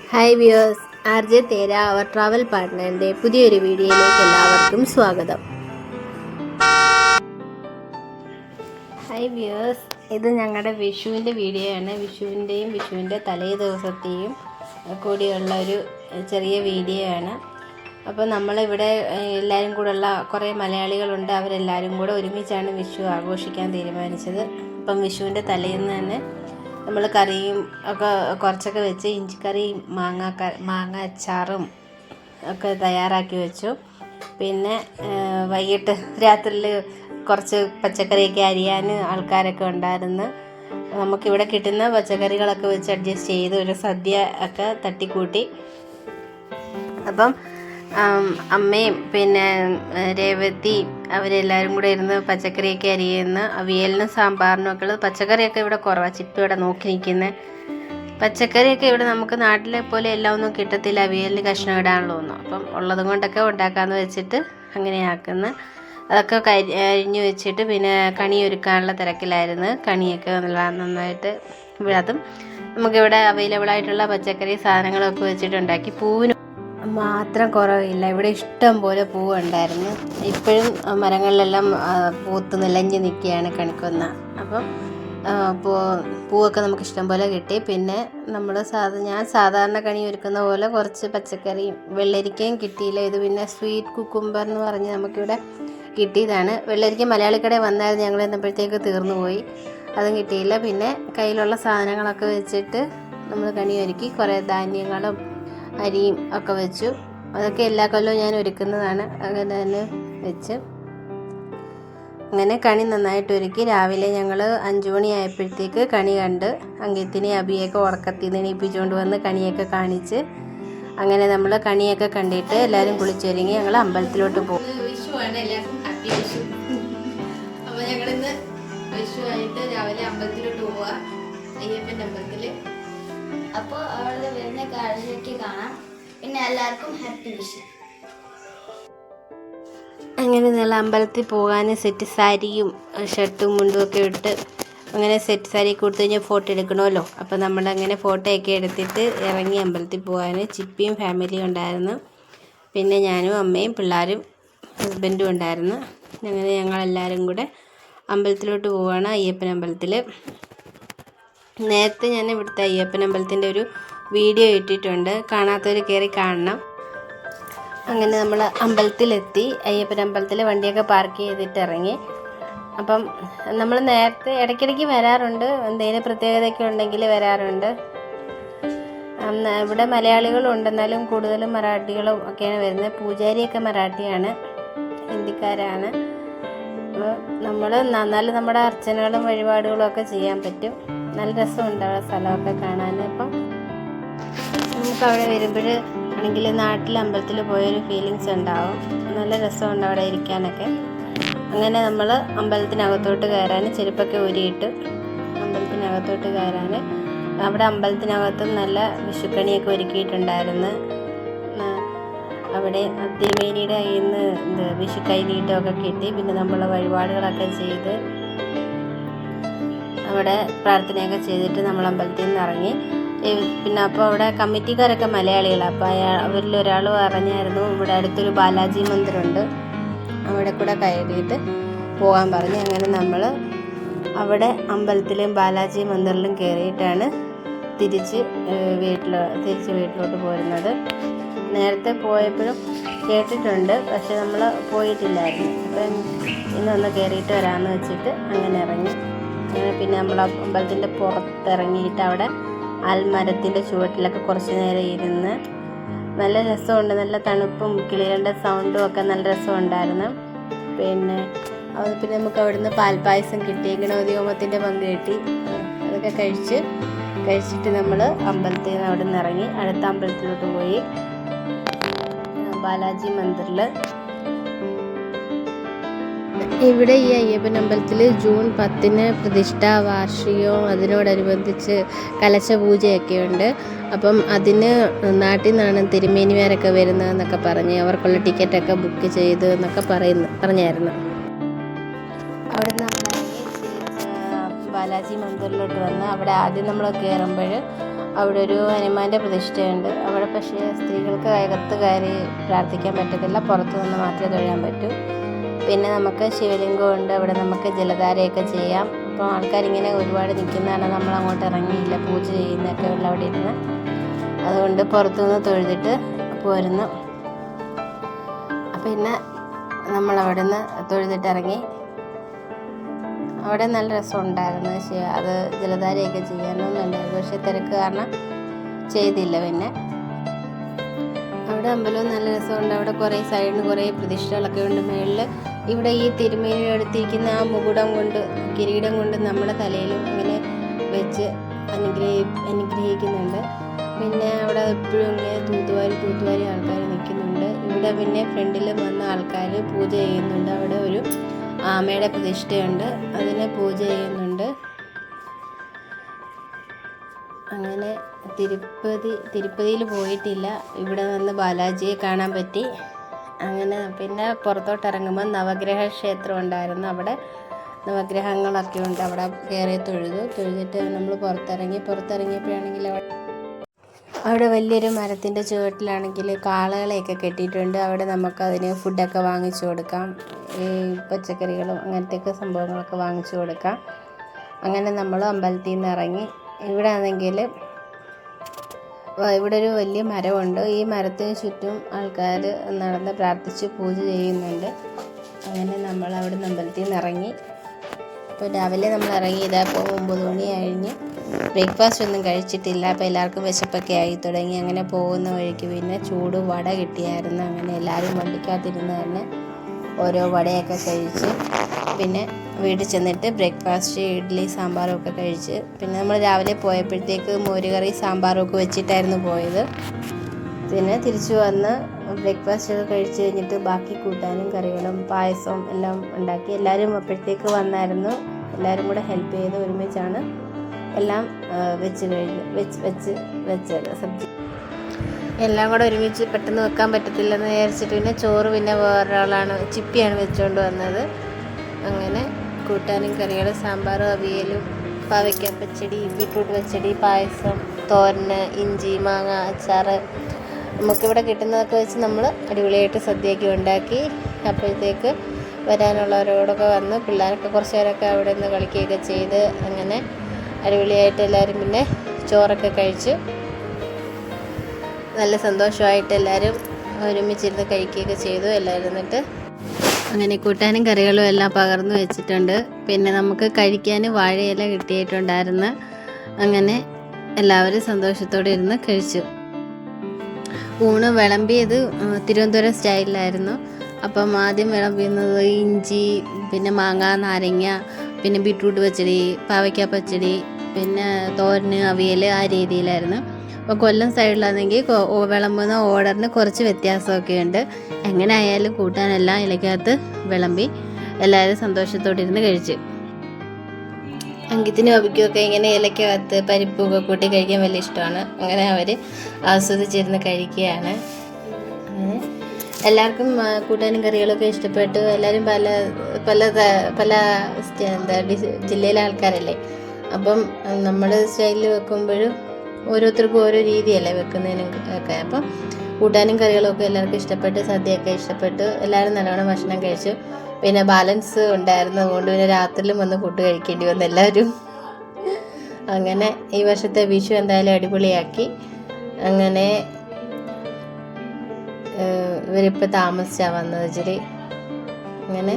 Hi viewers, R J തേര അവർ travel പാർട്ട്ണറിൻ്റെ പുതിയൊരു വീഡിയോയിലേക്ക് എല്ലാവർക്കും സ്വാഗതം. ഹായ് വ്യൂവേഴ്സ്, ഇത് ഞങ്ങളുടെ വിഷുവിൻ്റെ വീഡിയോ ആണ്. വിഷുവിൻ്റെ തലേ ദിവസത്തെയും കൂടിയുള്ള ഒരു ചെറിയ വീഡിയോ ആണ്. അപ്പോൾ നമ്മളിവിടെ എല്ലാവരും കൂടെയുള്ള കുറേ മലയാളികളുണ്ട്. അവരെല്ലാവരും കൂടെ ഒരുമിച്ചാണ് വിഷു ആഘോഷിക്കാൻ തീരുമാനിച്ചത്. അപ്പം വിഷുവിൻ്റെ തലേന്ന് തന്നെ നമ്മൾ കറിയും ഒക്കെ കുറച്ചൊക്കെ വെച്ച് ഇഞ്ചിക്കറിയും മാങ്ങ അച്ചാറും ഒക്കെ തയ്യാറാക്കി വെച്ചു. പിന്നെ വൈകിട്ട് രാത്രിയിൽ കുറച്ച് പച്ചക്കറിയൊക്കെ അരിയാൻ ആൾക്കാരൊക്കെ ഉണ്ടായിരുന്നു. നമുക്കിവിടെ കിട്ടുന്ന പച്ചക്കറികളൊക്കെ വെച്ച് അഡ്ജസ്റ്റ് ചെയ്ത് ഒരു സദ്യ ഒക്കെ തട്ടിക്കൂട്ടി. അപ്പം അമ്മയും പിന്നെ രേവതി അവരെല്ലാവരും കൂടെ ഇരുന്ന് പച്ചക്കറിയൊക്കെ അരിയുന്നു. അവിയലിനും സാമ്പാറിനും ഒക്കെ പച്ചക്കറിയൊക്കെ ഇവിടെ കുറവാണ്. ചിപ്പി ഇവിടെ നോക്കി നിൽക്കുന്നത്. പച്ചക്കറിയൊക്കെ ഇവിടെ നമുക്ക് നാട്ടിലെ പോലെ എല്ലാം ഒന്നും കിട്ടത്തില്ല. അവിയലിന് കഷ്ണം ഇടാനുള്ളൂ ഒന്നും. അപ്പം ഉള്ളതും കൊണ്ടൊക്കെ ഉണ്ടാക്കാമെന്ന് വെച്ചിട്ട് അങ്ങനെയാക്കുന്നു. അതൊക്കെ അരിഞ്ഞു വെച്ചിട്ട് പിന്നെ കണി ഒരുക്കാനുള്ള തിരക്കിലായിരുന്നു. കണിയൊക്കെ നന്നായിട്ട് ഇവിടെ അതും നമുക്കിവിടെ അവൈലബിളായിട്ടുള്ള പച്ചക്കറി സാധനങ്ങളൊക്കെ വെച്ചിട്ട് ഉണ്ടാക്കി. പൂവിന് മാത്രം കുറവില്ല. ഇവിടെ ഇഷ്ടം പോലെ പൂവുണ്ടായിരുന്നു. ഇപ്പോഴും മരങ്ങളിലെല്ലാം പൂത്ത് നിലഞ്ഞ് നിൽക്കുകയാണ് കണിക്കൊന്ന. അപ്പം പൂവൊക്കെ നമുക്ക് ഇഷ്ടം പോലെ കിട്ടി. പിന്നെ നമ്മൾ ഞാൻ സാധാരണ കണി ഒരുക്കുന്ന പോലെ കുറച്ച് പച്ചക്കറിയും വെള്ളരിക്കയും കിട്ടിയില്ല. ഇത് പിന്നെ സ്വീറ്റ് കുക്കുംബർ എന്ന് പറഞ്ഞ് നമുക്കിവിടെ കിട്ടിയതാണ്. വെള്ളരിക്ക മലയാളിക്കടയിൽ വന്നായിരുന്നു. ഞങ്ങൾ എന്നപ്പോഴത്തേക്ക് തീർന്നു പോയി. അതും കിട്ടിയില്ല. പിന്നെ കയ്യിലുള്ള സാധനങ്ങളൊക്കെ വെച്ചിട്ട് നമ്മൾ കണി ഒരുക്കി. കുറേ ധാന്യങ്ങളും അരിയും ഒക്കെ വെച്ചു. അതൊക്കെ എല്ലാ കൊല്ലവും ഞാൻ ഒരുക്കുന്നതാണ്. അങ്ങനെ തന്നെ വെച്ച് അങ്ങനെ കണി നന്നായിട്ട് ഒരുക്കി. രാവിലെ ഞങ്ങൾ 5 മണിയായപ്പോഴത്തേക്ക് കണി കണ്ട് അങ്കിത്തിനെ അബിയൊക്കെ ഉറക്കത്തിൽ നിന്ന് എണീപ്പിച്ചുകൊണ്ട് വന്ന് കണിയൊക്കെ കാണിച്ച് അങ്ങനെ നമ്മൾ കണിയൊക്കെ കണ്ടിട്ട് എല്ലാവരും കുളിച്ചൊരുങ്ങി ഞങ്ങൾ അമ്പലത്തിലോട്ട് പോകും. വിഷുവാണ്, എല്ലാവർക്കും ഹാപ്പി വിഷു. അപ്പോൾ ഞങ്ങളിന്ന് വിഷുവായിട്ട് രാവിലെ അമ്പലത്തിലോട്ട് പോവുക, അയ്യപ്പൻ്റെ അമ്പലത്തിൽ. അപ്പോൾ അവിടെ വരുന്ന കാഴ്ചയ്ക്ക് കാണാം. പിന്നെ എല്ലാവർക്കും ഹാപ്പി വിഷു. അങ്ങനെ നല്ല അമ്പലത്തിൽ പോകാൻ സെറ്റ് സാരിയും ഷർട്ടും മുണ്ടും ഒക്കെ ഇട്ട് അങ്ങനെ സെറ്റ് സാരി കൊടുത്തു കഴിഞ്ഞാൽ ഫോട്ടോ എടുക്കണമല്ലോ. അപ്പോൾ നമ്മളങ്ങനെ ഫോട്ടോയൊക്കെ എടുത്തിട്ട് ഇറങ്ങി അമ്പലത്തിൽ പോകാൻ. ചിപ്പിയും ഫാമിലിയും ഉണ്ടായിരുന്നു. പിന്നെ ഞാനും അമ്മയും പിള്ളേരും ഹസ്ബൻഡും ഉണ്ടായിരുന്നു. അങ്ങനെ ഞങ്ങളെല്ലാവരും കൂടെ അമ്പലത്തിലോട്ട് പോവുകയാണ്, അയ്യപ്പൻ അമ്പലത്തിൽ. നേരത്തെ ഞാൻ ഇവിടുത്തെ അയ്യപ്പൻ അമ്പലത്തിൻ്റെ ഒരു വീഡിയോ ഇട്ടിട്ടുണ്ട്. കാണാത്തവർ കയറി കാണണം. അങ്ങനെ നമ്മൾ അമ്പലത്തിലെത്തി. അയ്യപ്പൻ അമ്പലത്തിൽ വണ്ടിയൊക്കെ പാർക്ക് ചെയ്തിട്ട് ഇറങ്ങി. അപ്പം നമ്മൾ നേരത്തെ ഇടയ്ക്കിടയ്ക്ക് വരാറുണ്ട്. എന്തെങ്കിലും പ്രത്യേകതയൊക്കെ ഉണ്ടെങ്കിൽ വരാറുണ്ട്. ഇവിടെ മലയാളികളും ഉണ്ടെന്നാലും കൂടുതലും മറാഠികളും ഒക്കെയാണ് വരുന്നത്. പൂജാരിയൊക്കെ മറാഠിയാണ്, ഹിന്ദിക്കാരാണ്. നമ്മൾ എന്നാലും നമ്മുടെ അർച്ചനകളും വഴിപാടുകളും ഒക്കെ ചെയ്യാൻ പറ്റും. നല്ല രസമുണ്ട് അവിടെ സ്ഥലമൊക്കെ കാണാൻ. അപ്പം നമുക്കവിടെ വരുമ്പോൾ ആണെങ്കിൽ നാട്ടിൽ അമ്പലത്തിൽ പോയൊരു ഫീലിങ്സ് ഉണ്ടാവും. നല്ല രസമുണ്ട് അവിടെ ഇരിക്കാനൊക്കെ. അങ്ങനെ നമ്മൾ അമ്പലത്തിനകത്തോട്ട് കയറാൻ ചെരുപ്പൊക്കെ ഊരിയിട്ട് അമ്പലത്തിനകത്തോട്ട് കയറാൻ അവിടെ അമ്പലത്തിനകത്തും നല്ല വിഷുക്കണിയൊക്കെ ഒരുക്കിയിട്ടുണ്ടായിരുന്നു. അവിടെ തിരുമേനിയുടെ കയ്യിൽ നിന്ന് വിഷു കൈനീട്ടമൊക്കെ കിട്ടി. പിന്നെ നമ്മൾ വഴിപാടുകളൊക്കെ ചെയ്ത് അവിടെ പ്രാർത്ഥനയൊക്കെ ചെയ്തിട്ട് നമ്മൾ അമ്പലത്തിൽ നിന്ന് ഇറങ്ങി. പിന്നെ അപ്പോൾ അവിടെ കമ്മിറ്റിക്കാരൊക്കെ മലയാളികളാണ്. അപ്പോൾ അവരിൽ ഒരാൾ പറഞ്ഞായിരുന്നു ഇവിടെ അടുത്തൊരു ബാലാജി മന്ദിരമുണ്ട്, അവിടെ കൂടെ കയറിയിട്ട് പോകാൻ പറഞ്ഞു. അങ്ങനെ നമ്മൾ അവിടെ അമ്പലത്തിലും ബാലാജി മന്ദിറിലും കയറിയിട്ടാണ് തിരിച്ച് വീട്ടിലോട്ട് പോരുന്നത്. നേരത്തെ പോയപ്പോഴും കേട്ടിട്ടുണ്ട്, പക്ഷെ നമ്മൾ പോയിട്ടില്ലായിരുന്നു. അപ്പം ഇന്നൊന്ന് കയറിയിട്ട് വരാമെന്ന് വെച്ചിട്ട് അങ്ങനെ ഇറങ്ങി. അങ്ങനെ പിന്നെ നമ്മൾ അമ്പലത്തിൻ്റെ പുറത്തിറങ്ങിയിട്ട് അവിടെ ആൽമരത്തിൻ്റെ ചുവട്ടിലൊക്കെ കുറച്ച് നേരം ഇരുന്ന് നല്ല രസമുണ്ട്. നല്ല തണുപ്പും കിളികളുടെ സൗണ്ടും ഒക്കെ നല്ല രസമുണ്ടായിരുന്നു. പിന്നെ നമുക്ക് അവിടുന്ന് പാൽപ്പായസം കിട്ടി, ഗണപതി ഹോമത്തിൻ്റെ പങ്ക് കിട്ടി. അതൊക്കെ കഴിച്ചിട്ട് നമ്മൾ അമ്പലത്തിൽ നിന്ന് അവിടെ നിന്ന് ഇറങ്ങി അടുത്ത അമ്പലത്തിലോട്ട് പോയി, ബാലാജി മന്ദിറിൽ. ഇവിടെ ഈ അയ്യപ്പൻ അമ്പലത്തിൽ ജൂൺ 10 പ്രതിഷ്ഠാ വാർഷികവും അതിനോടനുബന്ധിച്ച് കലശപൂജയൊക്കെ ഉണ്ട്. അപ്പം അതിന് നാട്ടിൽ നിന്നാണ് തിരുമേനിമാരൊക്കെ വരുന്നതെന്നൊക്കെ പറഞ്ഞ് അവർക്കുള്ള ടിക്കറ്റൊക്കെ ബുക്ക് ചെയ്ത് എന്നൊക്കെ പറഞ്ഞായിരുന്നു. അവിടെ നിന്ന് നമ്മൾ ബാലാജി മന്ദിറിലോട്ട് വന്ന് അവിടെ ആദ്യം നമ്മൾ കയറുമ്പോൾ അവിടെ ഒരു ഹനുമാൻ്റെ പ്രതിഷ്ഠയുണ്ട്. അവിടെ പക്ഷേ സ്ത്രീകൾക്ക് അകത്ത് കയറി പ്രാർത്ഥിക്കാൻ പറ്റത്തില്ല, പുറത്തു നിന്ന് മാത്രമേ തൊഴാൻ പറ്റൂ. പിന്നെ നമുക്ക് ശിവലിംഗമുണ്ട്, അവിടെ നമുക്ക് ജലധാരയൊക്കെ ചെയ്യാം. അപ്പോൾ ആൾക്കാരിങ്ങനെ ഒരുപാട് നിൽക്കുന്നതാണ്, നമ്മൾ അങ്ങോട്ട് ഇറങ്ങിയില്ല, പൂജ ചെയ്യുന്നതൊക്കെ ഉള്ള അവിടെ ഇരുന്ന്. അതുകൊണ്ട് പുറത്തുനിന്ന് തൊഴുതിട്ട് പോരുന്നു. പിന്നെ നമ്മളവിടെ നിന്ന് തൊഴുതിട്ട് ഇറങ്ങി. അവിടെ നല്ല രസമുണ്ടായിരുന്നു. അത് ജലധാരയൊക്കെ ചെയ്യാനൊന്നുണ്ടായിരുന്നു, പക്ഷേ തിരക്ക് കാരണം ചെയ്തില്ല. പിന്നെ അവിടെ അമ്പലവും നല്ല രസമുണ്ട്. അവിടെ കുറേ സൈഡിന് കുറേ പ്രതിഷ്ഠകളൊക്കെ ഉണ്ട്. മേളിൽ ഇവിടെ ഈ തിരുമേനി എടുത്തിരിക്കുന്ന ആ മുകുടം കൊണ്ട്, കിരീടം കൊണ്ട് നമ്മുടെ തലയിലും ഇങ്ങനെ വെച്ച് അനുഗ്രഹിക്കുന്നുണ്ട്. പിന്നെ അവിടെ എപ്പോഴും ഇങ്ങനെ തൂത്തുവാരി ആൾക്കാർ നിൽക്കുന്നുണ്ട്. ഇവിടെ പിന്നെ ഫ്രണ്ടിൽ വന്ന ആൾക്കാർ പൂജ ചെയ്യുന്നുണ്ട്. അവിടെ ഒരു ആമയുടെ പ്രതിഷ്ഠയുണ്ട്, അതിനെ പൂജ ചെയ്യുന്നുണ്ട്. അങ്ങനെ തിരുപ്പതിയിൽ പോയിട്ടില്ല, ഇവിടെ നിന്ന് ബാലാജിയെ കാണാൻ പറ്റി. അങ്ങനെ പിന്നെ പുറത്തോട്ട് ഇറങ്ങുമ്പോൾ നവഗ്രഹ ക്ഷേത്രം ഉണ്ടായിരുന്നു. അവിടെ നവഗ്രഹങ്ങളൊക്കെ ഉണ്ട്. അവിടെ കയറി തൊഴുതിട്ട് നമ്മൾ പുറത്തിറങ്ങിയപ്പോഴാണെങ്കിൽ അവിടെ വലിയൊരു മരത്തിൻ്റെ ചുവട്ടിലാണെങ്കിൽ കാളകളെയൊക്കെ കെട്ടിയിട്ടുണ്ട്. അവിടെ നമുക്കതിന് ഫുഡൊക്കെ വാങ്ങിച്ചു കൊടുക്കാം, ഈ പച്ചക്കറികളും അങ്ങനത്തെയൊക്കെ സംഭവങ്ങളൊക്കെ വാങ്ങിച്ചു കൊടുക്കാം. അങ്ങനെ നമ്മൾ അമ്പലത്തിൽ നിന്ന് ഇറങ്ങി. ഇവിടെ ആണെങ്കിൽ ഇവിടെ ഒരു വലിയ മരമുണ്ട്. ഈ മരത്തിന് ചുറ്റും ആൾക്കാർ നടന്ന് പ്രാർത്ഥിച്ച് പൂജ ചെയ്യുന്നുണ്ട്. അങ്ങനെ നമ്മൾ അവിടെ നിന്ന് അമ്പലത്തിൽ നിന്ന് ഇറങ്ങി. അപ്പോൾ രാവിലെ നമ്മൾ ഇറങ്ങി, ഇതാപ്പോൾ 9 മണി കഴിഞ്ഞ്. ബ്രേക്ക്ഫാസ്റ്റ് ഒന്നും കഴിച്ചിട്ടില്ല. അപ്പോൾ എല്ലാവർക്കും വിശപ്പൊക്കെ ആയി തുടങ്ങി. അങ്ങനെ പോകുന്ന വഴിക്ക് പിന്നെ ചൂട് വട കിട്ടിയായിരുന്നു. അങ്ങനെ എല്ലാവരും വണ്ടിക്കകത്തിരുന്ന് തന്നെ ഓരോ വടയൊക്കെ കഴിച്ച് പിന്നെ വീട്ടിൽ ചെന്നിട്ട് ബ്രേക്ക്ഫാസ്റ്റ് ഇഡ്ഡലി സാമ്പാറും ഒക്കെ കഴിച്ച്. പിന്നെ നമ്മൾ രാവിലെ പോയപ്പോഴത്തേക്ക് മോരുകറി സാമ്പാറും ഒക്കെ വെച്ചിട്ടായിരുന്നു പോയത്. പിന്നെ തിരിച്ചു വന്ന് ബ്രേക്ക്ഫാസ്റ്റ് ഒക്കെ കഴിച്ച് കഴിഞ്ഞിട്ട് ബാക്കി കൂട്ടാനും കറികളും പായസവും എല്ലാം ഉണ്ടാക്കി. എല്ലാവരും അപ്പോഴത്തേക്ക് വന്നായിരുന്നു. എല്ലാവരും കൂടെ ഹെൽപ്പ് ചെയ്ത് ഒരുമിച്ചാണ് എല്ലാം വെച്ചത്. സബ്ജി എല്ലാം കൂടെ ഒരുമിച്ച് പെട്ടെന്ന് വെക്കാൻ പറ്റത്തില്ലെന്ന് വിചാരിച്ചിട്ട് പിന്നെ ചോറ് പിന്നെ വേറൊരാളാണ് ചിപ്പിയാണ് വെച്ചുകൊണ്ട് വന്നത്. അങ്ങനെ കൂട്ടാനും കറികളും സാമ്പാറും അവിയലും പാവയ്ക്ക പച്ചടി, ബീട്രൂട്ട് പച്ചടി, പായസം, തോരന്, ഇഞ്ചി, മാങ്ങ, അച്ചാർ, നമുക്കിവിടെ കിട്ടുന്നതൊക്കെ വെച്ച് നമ്മൾ അടിപൊളിയായിട്ട് സദ്യയൊക്കെ ഉണ്ടാക്കി. അപ്പോഴത്തേക്ക് വരാനുള്ളവരോടൊക്കെ വന്ന് പിള്ളേരൊക്കെ കുറച്ച് പേരൊക്കെ അവിടെ നിന്ന് കളിക്കുകയൊക്കെ ചെയ്ത് അങ്ങനെ അടിപൊളിയായിട്ട് എല്ലാവരും പിന്നെ ചോറൊക്കെ കഴിച്ച് നല്ല സന്തോഷമായിട്ട് എല്ലാവരും ഒരുമിച്ചിരുന്ന് കഴിക്കുകയൊക്കെ ചെയ്തു. എല്ലാവരും എന്നിട്ട് അങ്ങനെ കൂട്ടാനും കറികളും എല്ലാം പകർന്നു വെച്ചിട്ടുണ്ട്. പിന്നെ നമുക്ക് കഴിക്കാൻ വാഴയില കിട്ടിയിട്ടുണ്ടായിരുന്നു. അങ്ങനെ എല്ലാവരും സന്തോഷത്തോടെ ഇരുന്ന് കഴിച്ചു. ഊണ് വിളമ്പിയത് തിരുവനന്തപുരം സ്റ്റൈലിലായിരുന്നു. അപ്പം ആദ്യം വിളമ്പിയുന്നത് ഇഞ്ചി, പിന്നെ മാങ്ങ, നാരങ്ങ, പിന്നെ ബീട്രൂട്ട് പച്ചടി, പാവയ്ക്ക പച്ചടി, പിന്നെ തോരന്, അവിയൽ, ആ രീതിയിലായിരുന്നു. അപ്പോൾ കൊല്ലം സൈഡിലാണെങ്കിൽ വിളമ്പുന്ന ഓർഡറിന് കുറച്ച് വ്യത്യാസമൊക്കെ ഉണ്ട്. എങ്ങനെ ആയാലും കൂട്ടാനെല്ലാം ഇലക്കകത്ത് വിളമ്പി എല്ലാവരും സന്തോഷത്തോടെ ഇരുന്ന് കഴിച്ചു. അങ്കിത്തിനും അബിക്കുമൊക്കെ ഇങ്ങനെ ഇലക്കകത്ത് പരിപ്പൊക്കെ കൂട്ടി കഴിക്കാൻ വലിയ ഇഷ്ടമാണ്. അങ്ങനെ അവർ ആസ്വദിച്ചിരുന്ന് കഴിക്കുകയാണ്. അങ്ങനെ എല്ലാവർക്കും കൂട്ടാനും കറികളൊക്കെ ഇഷ്ടപ്പെട്ടു. എല്ലാവരും പല ജില്ലയിലെ ആൾക്കാരല്ലേ. അപ്പം നമ്മുടെ സ്റ്റൈലിൽ വെക്കുമ്പോഴും ഓരോരുത്തർക്കും ഓരോ രീതിയല്ലേ വെക്കുന്നതിനും ഒക്കെ. അപ്പം കൂട്ടാനും കറികളൊക്കെ എല്ലാവർക്കും ഇഷ്ടപ്പെട്ട്, സദ്യയൊക്കെ ഇഷ്ടപ്പെട്ടു. എല്ലാവരും നല്ലോണം ഭക്ഷണം കഴിച്ചു. പിന്നെ ബാലൻസ് ഉണ്ടായിരുന്നു, അതുകൊണ്ട് പിന്നെ രാത്രിയിലും വന്ന് ഫുഡ് കഴിക്കേണ്ടി വന്നു എല്ലാവരും. അങ്ങനെ ഈ വർഷത്തെ വിഷു എന്തായാലും അടിപൊളിയാക്കി. അങ്ങനെ ഇവരിപ്പോൾ താമസിച്ചാണ് വന്നത് ഇച്ചിരി. അങ്ങനെ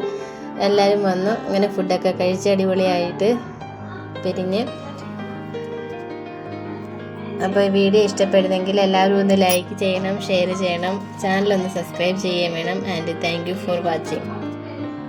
എല്ലാവരും വന്നു. അങ്ങനെ ഫുഡൊക്കെ കഴിച്ച് അടിപൊളിയായിട്ട് പിരിഞ്ഞ്. അപ്പോൾ ഈ വീഡിയോ ഇഷ്ടപ്പെടുന്നെങ്കിൽ എല്ലാവരും ഒന്ന് ലൈക്ക് ചെയ്യണം, ഷെയർ ചെയ്യണം, ചാനലൊന്ന് സബ്സ്ക്രൈബ് ചെയ്യുകയും വേണം. And thank you for watching.